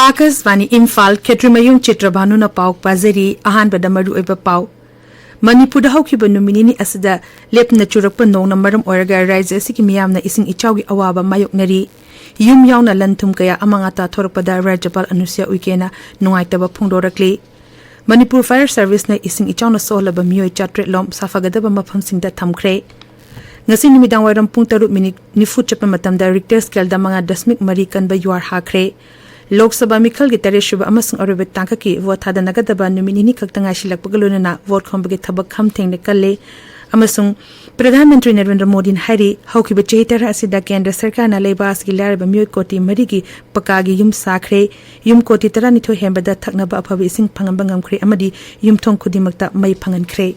Akasvani Imphal Chitrabhanu Chitrabhanu na pau pazari ahanbada maru oiba pau Manipur da haukiba numinini asida lepna churakpa nong na maram oiraga raija asigi miyamna ising ichawgi awaba mayoknari yum yauna lanthum kaya amangata thorakpada Rajapal Anusya Uikena nungaitaba phungdorakli Manipur Fire Service na ising ichawna sohlaba miyoi chatret lom safagadaba maphamsingda thamkhre ngasi numidang wairam pung 3 nifu chapa matamda Richter scale da mga dasmik mari kanba yuar hakre Lok Sabha Mikhal ki tare shuba amasung arube tangka ki vote hada nagadaba numinini kaktanga shilak pagaluna vote khombage thabak kham thengne kalle amasung Pradhan Mantri Narendra Modi hari haukiba chehitara asida kendra sarkar na leibas ki laraba miyoi koti mari ki pakagi yum sakhre yum koti tara nitho hembada thaknaba aphabi ising phangamba ngamkhre amadi yum thong khudimakta mai phangan khre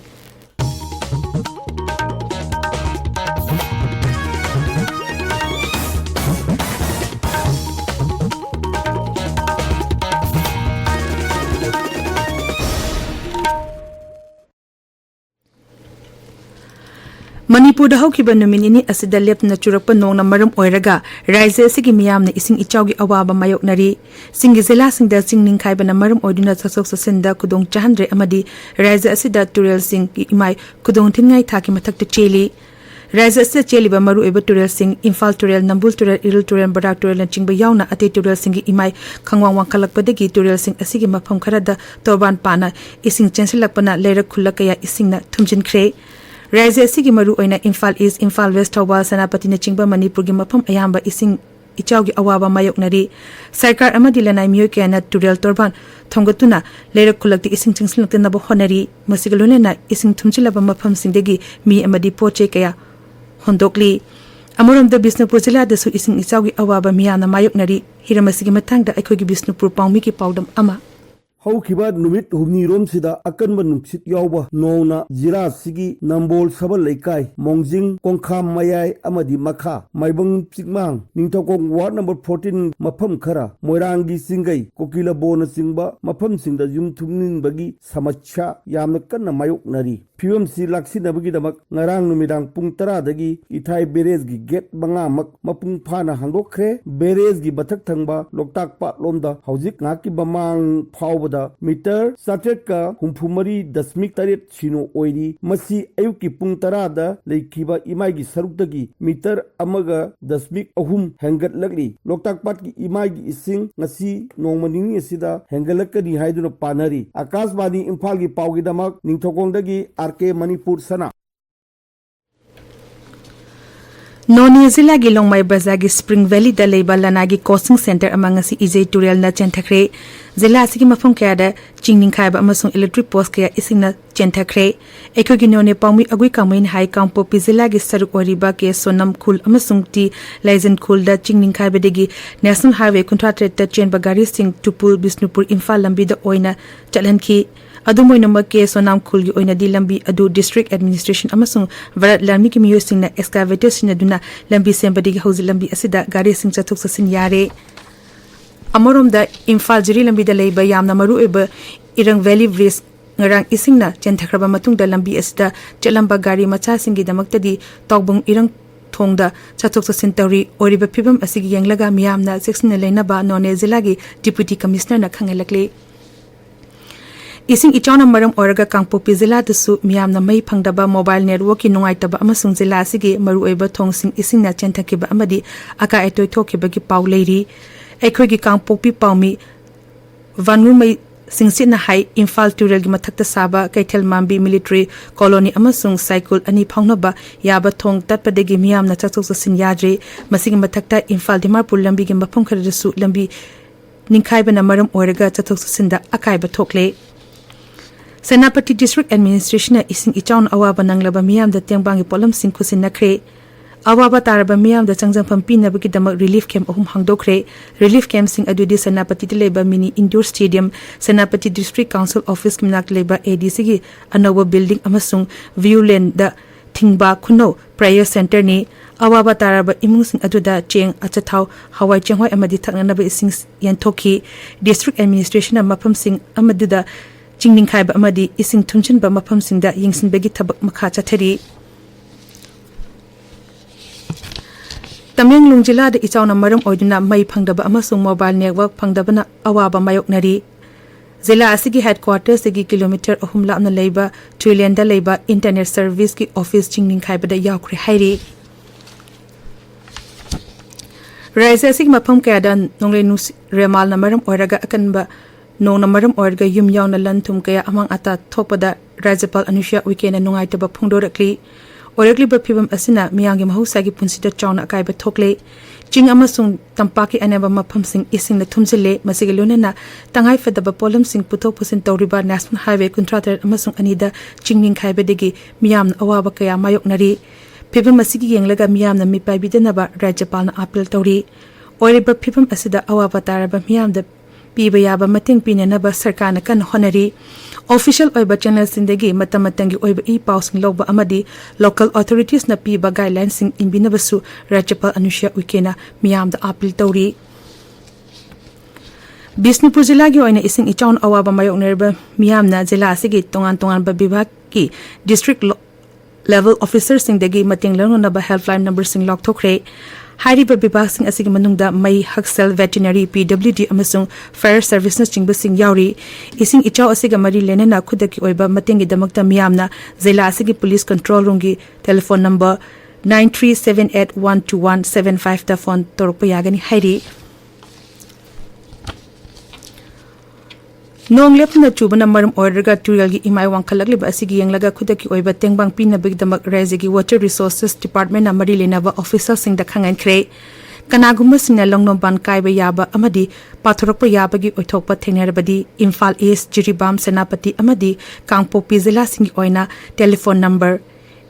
Manipur da haukiba numinini asida lepna churakpa nong na maram oiraga raija asigi miyamna ising ichawgi awaba mayoknari singi zela singda singning khaiba na maram oiduna sasok sasinda kudong chahandre amadi raija asida turel sing imai kudong thingai thaki mathakta cheli raija asida cheliba maru eba turel sing Imphal turel Nambul turel Iril turel Barak turel na chingba yauna ate turel singi imai khangwang wangkalakpadagi turel sing asigi mafam kharada torban pana ising chensilakpana lerak khulakaya isingna thumjin khre Raija asigi maru oina Imphal East, Imphal West Thawal Sanapati na chingba Manipur gi mafam ayamba ising ichawgi awaba mayoknari sarkar amadi lanai miyoi kayana turel torban thongatuna lerak khulakti ising chingsilakta nabo honari masigalone na ising thumchilaba mafam singdegi mi amadi poche kaya hondokli amoramda Bisnupur jila dasu ising ichawgi awaba miyana mayoknari hiramasigi matangda aikhogi Bisnupur paumi ki paudam ama Haukiba numit humni rom sida akanba nungsit yawba nona jira sigi nambol sabal laikai mongjing kongkham mayai amadi makha maibang sikmang ningthokong ward number 14 mafam khara moirangi singai kokila bona singba mafam singda yum thumnin bagi samacha yamna kanna mayok nari phibam si laksi nabagi damak ngarang numidang pung 10 dagi ithai berez gi gate banga mak mapung phana hangdokkhre berez gi bathak thangba loktak pa lomda haujik ngaki bamang phawba Meter Satreka Humfumari Dasmik Taret Chino Oiri Masi Ayuki Pung Tarada Leikiba Imagi Sarutagi Meter Amaga Dasmik Ahum Hangat Lagli Loktak Patki Imagi Ising Nasi Nomanini Sida Hangalakani Haiduna Panari Akasbani Imphal Paugi Damak Ningthokongdagi RK Manipur Sana Noni zila gi Longmai Bazagi Spring Valley da leiba lanagi coaching center among si EJ Turel na chenthakre zila asigi mafam kaya da chingning khaiba amasung electric post kaya isingna chenthakre ekogi none paumi agui kamain hai kampo pizila gi saruk oriba ke sonam khul amasung ti lizen khul da chingning khaiba degi national highway contract ta chen bagari sing tupul Bisnupur Imphal lambi da oina chalanki Adumoi namak ke sonam khulgi oina di lambi adu district administration amasung varat lamni ki miyo singna excavators na duna lambi sembadi gi hauzi lambi asida gari sing chathok sasin yare amorom da Imphal jiri lambi da leiba yamna maru eba irang valley bridge ngarang isingna chenthakhraba matung da lambi asida chalamba gari macha singi damakta di tawbung irang thongda chathok sasin tawri oriba phibam asigi yenglaga miyamna section leina ba none zilagi deputy commissioner na khangelakle Ising ichawna maram oraga kangpopi zila dasu miyamna mai phangdaba mobile network ki nungaitaba amasung zila asigi maru oiba thongsing ising na chenthakiba amadi aka etoi thokiba gi pau leiri ekhogi kangpopi paumi vanu mai singsit na hai Imphal turel gi mathakta saba kaithel mambi military colony amasung cycle ani phangnaba yaba thong tatpadegi miyamna chachok sasin yadre masigi mathakta Imphal Dimapur lambi gi mafam khara dasu lambi ningkhaiba na maram oraga chachok sasinda akaiba thokle Senapati District Administration ising ichawn awaba nanglaba miyam da tengbangi polam sing khusin nakre awaba taraba miyam da changjang pampi nabagi damak relief camp ahum hangdokre relief camp sing adudi Senapati leba mini indoor stadium Senapati District Council Office kimnak leba ADC gi anoba building amasung viewland da thingba khuno prayer center ni awaba taraba imung sing aduda cheng achathau hawai chenghoi amadi thaknanaba ising yanthoki district administration mafam sing amaduda Chingning khaiba amadi ising thumchin ba mafam singda yingsin begi thabak makha chathari Tamenglong Jilada ichauna maram oiduna mai phangdaba amasung mobile network phangdabana awaba mayoknari Zila asigi headquarters sigi kilometer 3 lapna leiba Trillion da leiba internet service ki office chingning khaibada yaukri hairi Raisa asig mafam kaya nongle nus remal na maram oiraga akanba nong na maram oiraga yum yaw na lantum kaya amang ata thopada Rajapal Anusha weekend nungai taba phungdorakli Orakli ba phibam asina miyangi mahusagi punsida chawna akaiba thokle ching amasung tampaki aneba mafam sing ising na thumjile masigi lonena tangai fadaba polam sing puthok pusin tawriba national highway contractor amasung anida chingning khaiba degi miyam awaba kaya mayoknari phibam masigi yenglaga miyam na mipaibidanaba Rajapal na appeal tawri oiriba phibam asida awaba taraba miyam da piba yaba mating pinanaba sarkana kan honari Official oiba channel sindagi matamatangi oiba e-pausing logba amadi local authorities na piba guidelines sing inbinabasu Rajapal Anusha Uikena miyamda appeal tawri. Bisnupur Jila gi oina ising ichaun awaba mayoknerba miyamna Jila asigi tongan ba bibhag ki district level officers singdagi mating langnaba helpline number sing log thokre. Hariba bibhag sing asigi manungda mai Haksel Veterinary PWD amasung Fire Service na chingba sing yauri ising ichaw asiga mari lenena khudaki oiba matengi damakta miyamna Zila asigi police control room gi telephone number 93781217 ta phone torpa yagani hairi Nong lepna chubana maram orderga tural gi imai wangkhalagli ba asigi yenglaga khudaki oiba tengbang pina bigdamak rajigi water resources department amari lenaba officer sing da khangan khre kanaguma singna longnom ban kaiba yaba amadi pathorakpa yaba gi oithokpa thengnerabadi Imphal East Jiribam Senapati amadi Kangpopi Jila singi oina telephone number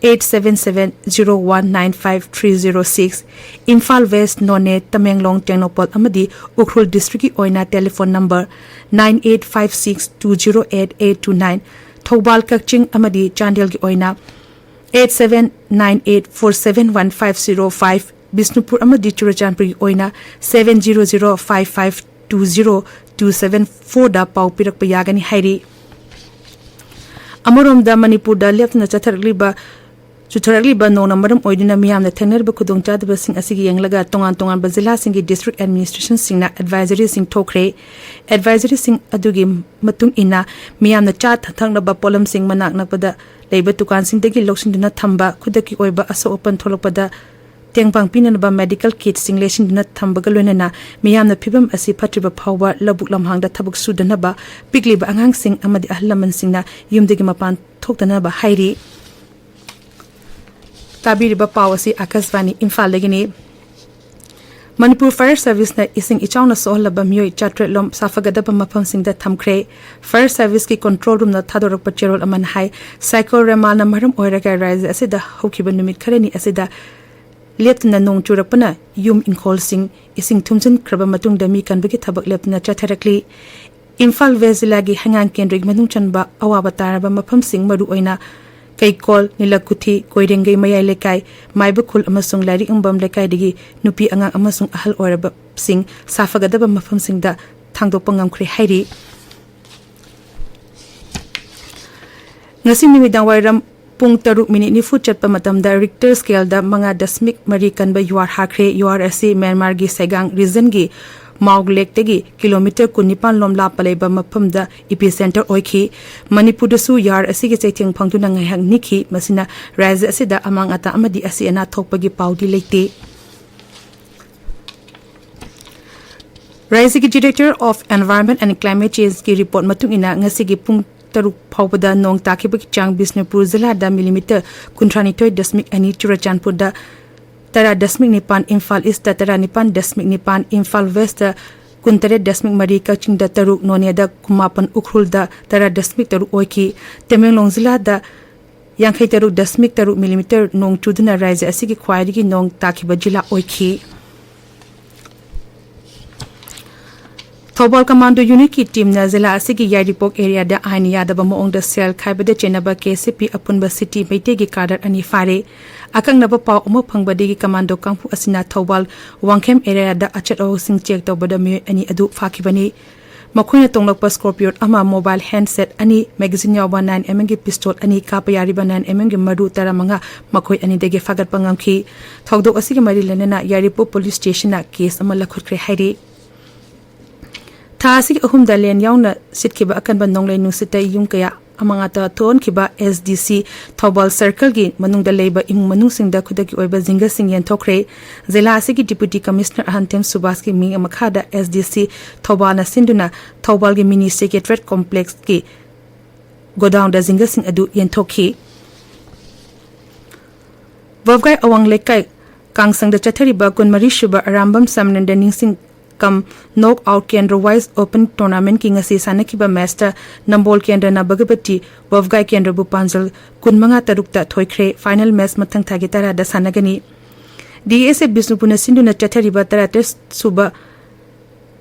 8770195306 Imphal West None Tamenglong Tenopol amadi Ukhrul District oina telephone number 9856208829 Thobal Kakching amadi Chandel gi oina 8798471505 Bisnupur amadi Churachandpur gi oina 700552027 da pau pirakpa yagani hairi Amorom da Manipur da Lieutenant Chitrabhanu ba nona maram oidina miyamna thengnerba khudongchadaba sing asigi yenglaga tongan ba jila singi district administration singna advisory sing thokre advisory sing adugi matung ina miyamna cha thangna ba polam sing manak nakpada leiba tukan sing degi loksinduna thamba khudaki oiba aso open tholokpada tengpang pinan ba medical kit sing lesinduna thamba galwenana miyamna phibam asi phatriba phawba labuk lamhangda thabuk sudana ba pikli ba angang sing amadi ahlaman singna yumdegi mapan thoktana ba hairi Tabiriba Pawasi Akasvani Imphal Legini Manipur Fire Service na ising ichauna sohlaba miyoi chatre lom safagadaba mafam singda thamkre Fire Service ki control room na thadorak pacherol aman hai cycle remal na maram oiraga rise asida hokiba numit khareni asida leptna nong churapana yum inkhol sing ising thumjin kraba matung dami kanbagi thabak lepna chatharakli Imphal West lagi hangang kendrik manung chanba awaba taraba mafam sing maru oina Kaikol Nilakuthi Koirengai Mayai Lekai Maibukul amasung Larik Umbam Lekai digi nupi angang amasung ahal oraba sing safagadaba mafam singda thangdokpa ngamkhre hairi Ngasi nimidang wairam pung 3 minute ni fu chatpa matamda Richter scale da manga dasmik mari kanba yuar hakre URSC Myanmar gi Saigang region gi Maug Lake tegi kilometer kunipan lom la paleba mafam da epicenter oikhi Manipur da su yar asigi chaitheng phangtuna ngaihak nikhi masina raja asida amang ata amadi asiana thokpagi paudi leite Raja ki Director of Environment and Climate Change ki report matung ina ngasigi pung taruk phawpada nong takibaki chang Bisnupur Jila da millimeter 39.2 Churachandpur da Tara Dasmik Nipan Imphal East Tara Nipan Dasmik Nipan Imphal West Kuntare Dasmik Mari Kaching da Taruk Nonia da Kumapan Ukhrul da Tara Dasmik Taruk Oiki Tamenglong Jila da Yankhai Taruk Dasmik Taruk millimeter nong chuduna raja asigi khwairigi nong takiba jila oiki Thobal Commando Unit ki team na Jila asigi Yaripok area da aini yadaba moong da sel khaibada chenaba KCP apunba city meitegi kadar ani fare akang naba paw umo phangbadegi commando kangpu asina Thobal Wangkhem area da achat o sing check tawbada mi ani adu fakibani मखोइना तोंगलकपा Scorpio अमा mobile handset अनि magazine यावबा 9mm की पिस्तौल अनि कापा यारिबा 9mm की मरु तरामंगा मखोइ अनि देगे फागतपा ngamखि थौदोक असिगे मरि लेनेना यारिपो पुलिस स्टेशन केस अमा लखुटख्रे हाइरि था असिगे अहुम दलेन यावना सिटखिबा अकनबा नोंगलै नुसिता युम कया amangata thon khiba SDC Thobal Circle gi manungda leiba imung manung singda khudaki oiba jinga sing yen thokre zela asigi deputy commissioner Hantem Subas ki mi amakhada SDC Thobal na sinduna Thobal gi mini secretariat complex ki godown da jinga sing adu yen thokhi Wavgai awang lekai kangsang da chathariba kunmari shuba arambam samnanda ningsing kam knock out kendra wise open tournament ki ngasi sanakiba master nambol kendra na bagabati wavgai kendra bu panjal kunmanga tarukta thoikre final match mathang thagi tara da sanagani DSA Bisnupuna sinduna chathariba tara suba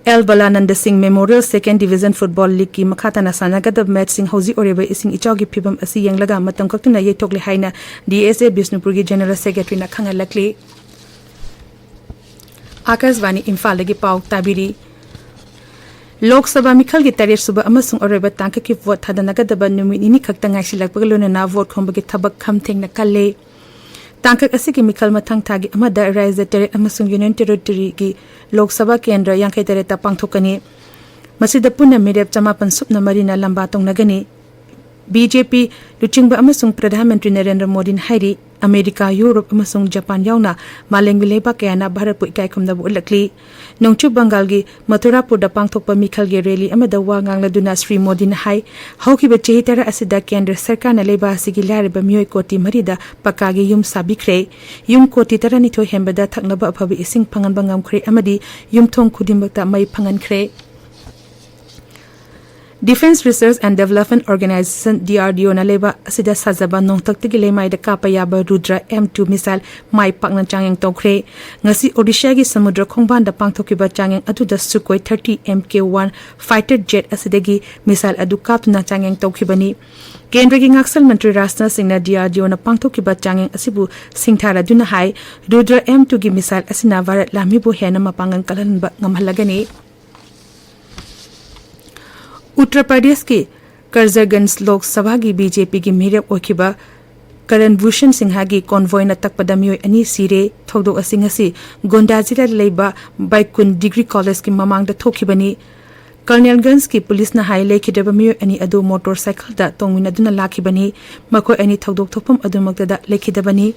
El Balananda Singh Memorial Second Division Football League ki makhata na sanagada match sing hozi oreba ising ichawgi phibam asi yanglaga matam kaktuna yetokle haina DSA Bisnupur gi general secretary na khangalakli Akashvani Imphal लगी पाव ताबिरी लोकसभा मिखल की तारीख सुबह अमसुंग अरोइबा तांक की vote थादनगदबा नुमिनि खक्ता ngaisilakpaga लोनना vote खोंबगी थबक खमथेंगना कल्ले तांक असिगी मिखल मथंग थागी अमदा rise टेरेट अमसुंग union territory की लोकसभा केंद्र यांखै टेरेटा पांगथोकनी मसिदा पुन्ना मिरेप चमापन सुपना मरिना लंबा तोंगनगनी BJP लुचिंगबा अमसुंग प्रधानमंत्री नरेंद्र मोदी हाइरी अमेरिका यूरोप अमसुंग जापान यावना मालेंगि लेबा कयाना भारत पु इकाइखुमदा बुलकली नोंचु बंगाल गी मथुरापुर दा पांगथोकपा मिखल गे रैली अमदा वा ngangladu श्री मोदी न हाई हौकिबा चेहितरा असिदा केंद्र सरकार न लेबा सिगी लारबा मियोय कोटी मरिदा पकागी युम साबिख्रे युम कोटी तरनिथो हेंबदा थकनबा अफबि इसिंग फंगन बंगम ख्रे अमदी युम थोंग खुदिमबता मै फंगन ख्रे Defense Research and Development Organization DRDO na leba asida sajaba nongtaktigi lemai da kapayaba Rudra M2 missile mai pakna changyang tokre ngasi Odisha gi samudra khongban da pangthokiba changyang adu da Sukhoi 30 Mk1 fighter jet asidagi missile adu kapna changyang tokhibani Kendra gi ngaksal mantri Rajnath Singh na DRDO na pangthokiba changyang asibu singthara duna hai Rudra M2 gi missile asina varat lami bu hena mapangan kalanba ngamhalagani Uttar Pradesh के करजरगंज लोक सभा की BJP की मेरप ओखिबा करण भूषण सिंह की convoy न तकपदा मियोय अनि सिरे थौदो using असि गोंडा जिला लेबा बाइकुन डिग्री कॉलेज की ममांग द थोखिबनी कर्नलगंज की पुलिस न हाई लेखिदबा मियोय अनि अदो मोटरसाइकिल दा तोंगमिनदुना लाखिबनी मखोय अनि थौदोक थोपम अदुमक्तदा लेखिदबनी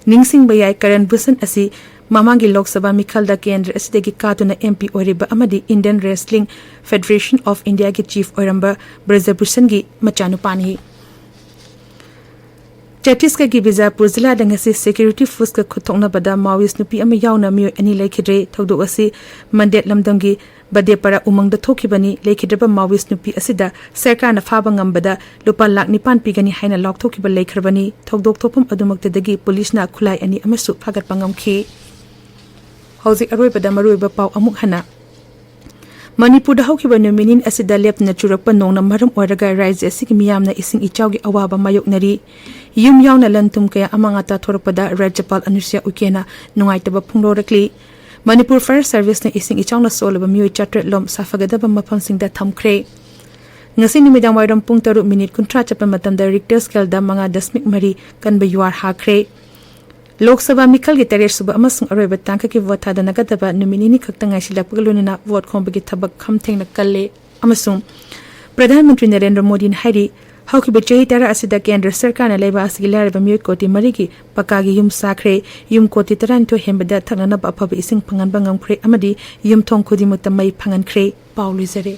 निंगसिंग बयाय करण भूषण असि मामांगी लोकसभा मिखल दा केंद्र असिदगी कातुना MP ओरिबा अमदी Indian wrestling federation of India की चीफ ओरंबा ब्रजभूषण की मचानुपानी छत्तीसगढ़ की बीजापुर जिला दंगसी सिक्योरिटी फोर्स का खुथोंगनाबदा माओइस्ट नुपी अमा यावना मियोय अनि लेखिद्रे थौदो असि मंडेट लमदंगी बदेपरा उमंगदा थोखिबनी लेखिद्रबा माओइस्ट नुपी असिदा सरकारना फाबा ngambada lupa lakh 9 pigani haina lokthokhiba leikhrabani थौदोक थोपम अदुमक्तदगी पुलिसना खुलाई अनि अमसु फागत पंगमखि हौजिक अरोइबदा मरुइबा पाव अमुक हना मणिपुर हौखिबा नुमिनिन असिदा लेपना चुरकपा नोंगना मरम ओरगा राज्य असिगी मियामना इसिंग इचावगी अवाबा मायोकनरी युम यावना लंतुम कया अमांगाता थोरपदा राज्यपाल अनुसुया उकेना नुंगाइतबा फुंगलोरकली मणिपुर फायर सर्विस ने इसिंग इचावना सोलबा मियोय चाट्रेट लोम साफगदबा मफमसिंगदा थमख्रे ngasi numidang wairam pung 3 minute kuntra chapa matamda Richter scale da 5.3 kanba yuar hakre Lok Sabha mikhal gi taresh suba amasung aroiba tangka ki vote thada nagadaba numinini khaktangai silapgalunina vote khombagi thabak khamthengna kalle amasung Pradhan Mantri Narendra Modi na hairi haukiba chahi tara asida kendra sarkar na leiba asigi laraba miyoy koti marigi pakagi yum sakre yum koti taran to hembada thangana ba apaba ising pangan bangam kre amadi yum thong khudi mutamai phangan kre Paul Lizare